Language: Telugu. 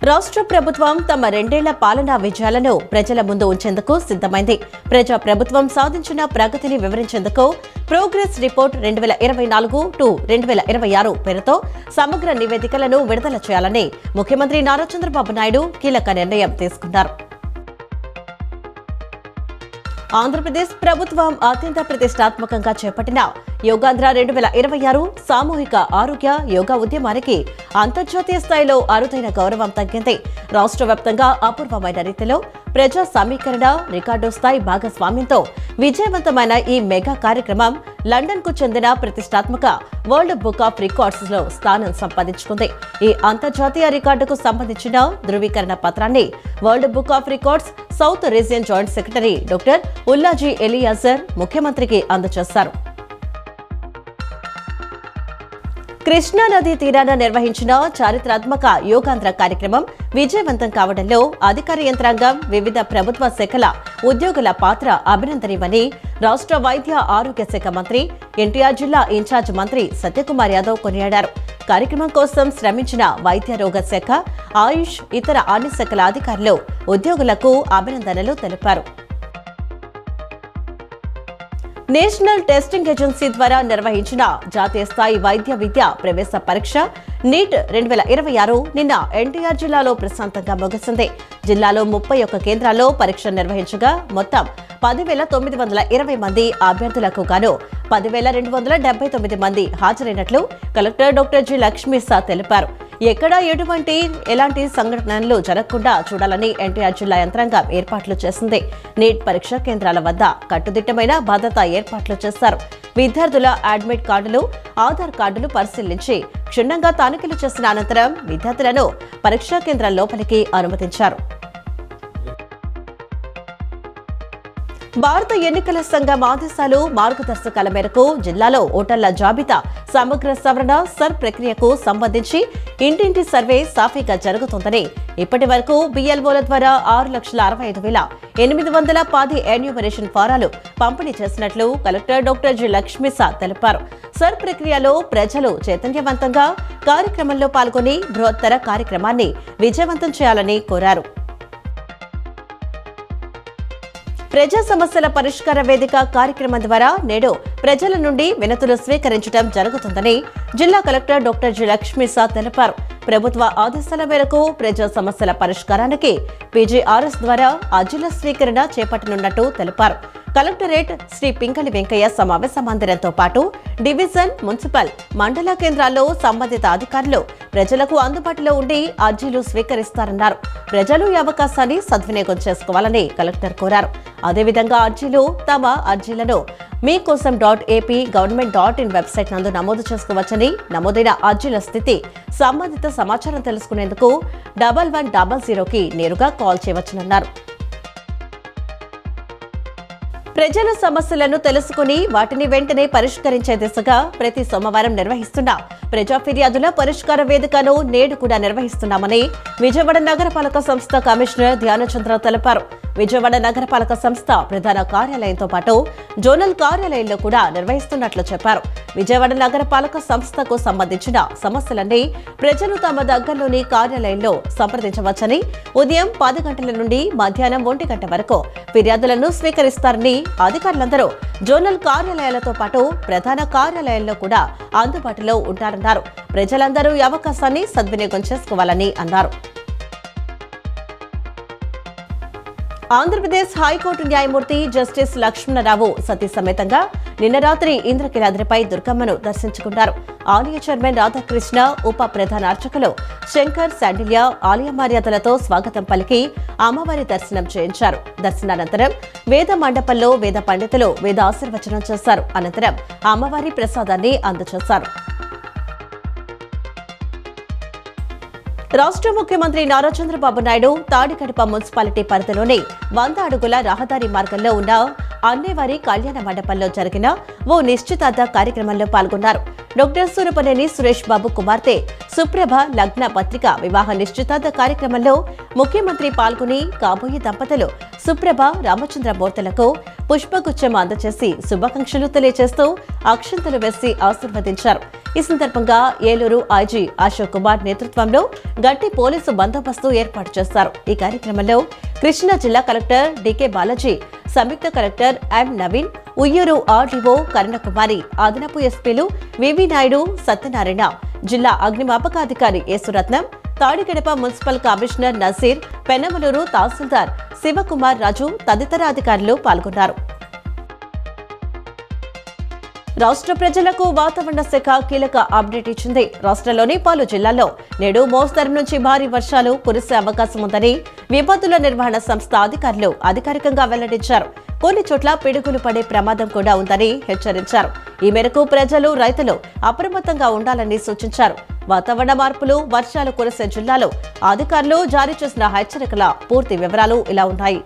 రాష్ట్ర ప్రభుత్వం తమ 2 ఏళ్ల పాలనా విజయాలను ప్రజల ముందు ఉంచేందుకు సిద్ధమైంది. ప్రజా ప్రభుత్వం సాధించిన ప్రగతిని వివరించేందుకు ప్రోగ్రెస్ రిపోర్ట్ 2024 టు 2026 పేరుతో సమగ్ర నివేదికలను విడుదల చేయాలని ముఖ్యమంత్రి నారా చంద్రబాబు నాయుడు కీలక నిర్ణయం తీసుకున్నారు. ఆంధ్రప్రదేశ్ ప్రభుత్వం అత్యంత ప్రతిష్టాత్మకంగా చేపట్టిన యోగాంధ్ర 2026 సామూహిక ఆరోగ్య యోగా ఉద్యమానికి అంతర్జాతీయ స్థాయిలో అరుదైన గౌరవం తగ్గింది. రాష్ట్ర వ్యాప్తంగా అపూర్వమైన రీతిలో ప్రజా సమీకరణ రికార్డు స్థాయి భాగస్వామ్యంతో విజయవంతమైన ఈ మెగా కార్యక్రమం లండన్ కు చెందిన ప్రతిష్టాత్మక వరల్డ్ బుక్ ఆఫ్ రికార్డ్స్ లో స్థానం సంపాదించుకుంది. ఈ అంతర్జాతీయ రికార్డుకు సంబంధించిన ధృవీకరణ పత్రాన్ని world book of records south region joint secretary doctor Ullaji Eliazar ముఖ్యమంత్రికి అందజేశారు. కృష్ణా నదీ తీరాన నిర్వహించిన చారిత్రాత్మక యోగాంధ్ర కార్యక్రమం విజయవంతం కావడంలో అధికార యంత్రాంగం, వివిధ ప్రభుత్వ శాఖల ఉద్యోగుల పాత్ర అభినందనీయమని రాష్ట్ర వైద్య ఆరోగ్య శాఖ మంత్రి, ఎన్టీఆర్ జిల్లా ఇన్ఛార్జ్ మంత్రి సత్యకుమార్ యాదవ్ కొనియాడారు. కార్యక్రమం కోసం శ్రమించిన వైద్య రోగ శాఖ, ఆయుష్, ఇతర అన్ని శాఖల అధికారులు, ఉద్యోగులకు అభినందనలు తెలిపారు. నేషనల్ టెస్టింగ్ ఏజెన్సీ ద్వారా నిర్వహించిన జాతీయ స్థాయి వైద్య విద్య ప్రవేశ పరీక్ష నీట్ 2026 నిన్న ఎన్టీఆర్ జిల్లాలో ప్రశాంతంగా ముగిసింది. జిల్లాలో 31 కేంద్రాల్లో పరీక్ష నిర్వహించగా మొత్తం 10,920 మంది అభ్యర్థులకు గాను 10,279 మంది హాజరైనట్లు కలెక్టర్ డాక్టర్ జి లక్ష్మీసా తెలిపారు. ఎక్కడా ఎలాంటి సంఘటనలు జరగకుండా చూడాలని ఎన్టీఆర్ జిల్లా యంత్రాంగం ఏర్పాట్లు చేసింది. నీట్ పరీక్షా కేంద్రాల వద్ద కట్టుదిట్టమైన భద్రతా ఏర్పాట్లు చేశారు. విద్యార్థుల అడ్మిట్ కార్డులు, ఆధార్ కార్డులు పరిశీలించి క్షుణ్ణంగా తనిఖీలు చేసిన అనంతరం విద్యార్థులను పరీక్షా కేంద్రం లోపలికి అనుమతించారు. భారత ఎన్నికల సంఘం ఆదేశాలు, మార్గదర్శకాల మేరకు జిల్లాలో ఓటర్ల జాబితా సమగ్ర సవరణ సర్ ప్రక్రియకు సంబంధించి ఇంటింటి సర్వే సాఫీగా జరుగుతోందని, ఇప్పటి వరకు బిఎల్ఓల ద్వారా 6,65,810 ఎన్యూమరేషన్ ఫారాలు పంపిణీ చేసినట్లు కలెక్టర్ డాక్టర్ జి లక్ష్మీసా తెలిపారు. సర్ ప్రక్రియలో ప్రజలు చైతన్యవంతంగా కార్యక్రమంలో పాల్గొని బృహత్తర కార్యక్రమాన్ని విజయవంతం చేయాలని కోరారు. ప్రజా సమస్యల పరిష్కార వేదిక కార్యక్రమం ద్వారా నేడు ప్రజల నుండి వినతులు స్వీకరించడం జరుగుతుందని జిల్లా కలెక్టర్ డాక్టర్ జి లక్ష్మీసా తెలిపారు. ప్రభుత్వ ఆదేశాల మేరకు ప్రజా సమస్యల పరిష్కారానికి పీజీఆర్ఎస్ ద్వారా అర్జీల స్వీకరణ చేపట్టనున్నట్టు తెలిపారు. కలెక్టరేట్ శ్రీ పింగళి వెంకయ్య సమావేశ మందిరంతో పాటు డివిజన్, మున్సిపల్, మండల కేంద్రాల్లో సంబంధిత అధికారులు ప్రజలకు అందుబాటులో ఉండి అర్జీలు స్వీకరిస్తారన్నారు. ప్రజలు ఈ అవకాశాన్ని సద్వినియోగం చేసుకోవాలని కలెక్టర్ కోరారు. అదేవిధంగా తమ అర్జీలను మీకోసం.ఏపీ గవర్నమెంట్.in వెబ్సైట్ నందు నమోదు చేసుకోవచ్చని, నమోదైన అర్జీల స్థితి, సంబంధిత సమాచారం తెలుసుకునేందుకు 1100కి నేరుగా కాల్ చేయవచ్చునన్నారు. ప్రజల సమస్యలను తెలుసుకుని వాటిని వెంటనే పరిష్కరించే దిశగా ప్రతి సోమవారం నిర్వహిస్తున్న ప్రజా ఫిర్యాదుల పరిష్కార వేదికను నేడు కూడా నిర్వహిస్తున్నామని విజయవాడ నగరపాలక సంస్థ కమిషనర్ ధ్యానచంద్ర తెలిపారు. విజయవాడ నగరపాలక సంస్థ ప్రధాన కార్యాలయంతో పాటు జోనల్ కార్యాలయంలో కూడా నిర్వహిస్తున్నట్లు చెప్పారు. విజయవాడ నగరపాలక సంస్థకు సంబంధించిన సమస్యలన్నీ ప్రజలు తమ దగ్గరలోని కార్యాలయంలో సంప్రదించవచ్చని, ఉదయం 10 గంటల నుండి మధ్యాహ్నం 1 గంట వరకు ఫిర్యాదులను స్వీకరిస్తారని, అధికారులందరూ జోనల్ కార్యాలయాలతో పాటు ప్రధాన కార్యాలయాల్లో కూడా అందుబాటులో ఉంటారన్నారు. ప్రజలందరూ ఈ అవకాశాన్ని సద్వినియోగం చేసుకోవాలని అన్నారు. ఆంధ్రప్రదేశ్ హైకోర్టు న్యాయమూర్తి జస్టిస్ లక్ష్మణరావు సతీ సమేతంగా నిన్న రాత్రి ఇంద్రకీలాద్రిపై దుర్గమ్మను దర్శించుకున్నారు. ఆలయ చైర్మన్ రాధాకృష్ణ, ఉప ప్రధాన అర్చకులు శంకర్, శాండిల్య ఆలయ మర్యాదలతో స్వాగతం పలికి అమ్మవారి దర్శనం చేయించారు. దర్శనానంతరం వేద మండపంలో వేద పండితులు వేద ఆశీర్వచనం చేశారు. అనంతరం అమ్మవారి ప్రసాదాన్ని అందజేశారు. రాష్ట్ర ముఖ్యమంత్రి నారా చంద్రబాబు నాయుడు తాడికడప మున్సిపాలిటీ పరిధిలోని 100 అడుగుల రహదారి మార్గంలో ఉన్న అన్నేవారి కళ్యాణ మండపంలో జరిగిన ఓ నిశ్చితార్థ కార్యక్రమంలో పాల్గొన్నారు. డాక్టర్ సూరపనేని సురేష్ బాబు కుమార్తె సుప్రభ లగ్న పత్రిక వివాహ నిశ్చితార్థ కార్యక్రమంలో ముఖ్యమంత్రి పాల్గొని కాబోయే దంపతులు సుప్రభ, రామచంద్రమూర్తులకు పుష్పగుచ్చం అందజేసి శుభాకాంక్షలు తెలియజేస్తూ అక్షంతలు వేసి ఆశీర్వదించారు. ఈ సందర్భంగా ఏలూరు ఐజీ అశోక్ కుమార్ నేతృత్వంలో గట్టి పోలీసు బందోబస్తు ఏర్పాటు చేశారు. ఈ కార్యక్రమంలో కృష్ణా జిల్లా కలెక్టర్ డికే బాలాజీ, సంయుక్త collector M Naveen, Uyyuru RDO Karunakumari, అదనపు ఎస్పీలు వివి నాయుడు, సత్యనారాయణ, జిల్లా అగ్నిమాపకాధికారి యేసురత్నం, తాడిగడప మున్సిపల్ కమిషనర్ నజీర్, పెనమలూరు తహసీల్దార్ శివకుమార్ రాజు తదితర అధికారులు పాల్గొన్నారు. రాష్ట్ర ప్రజలకు వాతావరణ శాఖ కీలక అప్డేట్ ఇచ్చింది. రాష్ట్రంలోని పలు జిల్లాల్లో నేడు మోస్తరు నుంచి భారీ వర్షాలు కురిసే అవకాశం ఉందని విపత్తుల నిర్వహణ సంస్థ అధికారులు అధికారికంగా వెల్లడించారు. కొన్ని చోట్ల పిడుగులు పడే ప్రమాదం కూడా ఉందని హెచ్చరించారు. ఈ మేరకు ప్రజలు, రైతులు అప్రమత్తంగా ఉండాలని సూచించారు. వాతావరణ మార్పులు, వర్షాలు కురిసే జిల్లాలో అధికారులు జారీ చేసిన హెచ్చరికల పూర్తి వివరాలు ఇలా ఉన్నాయి.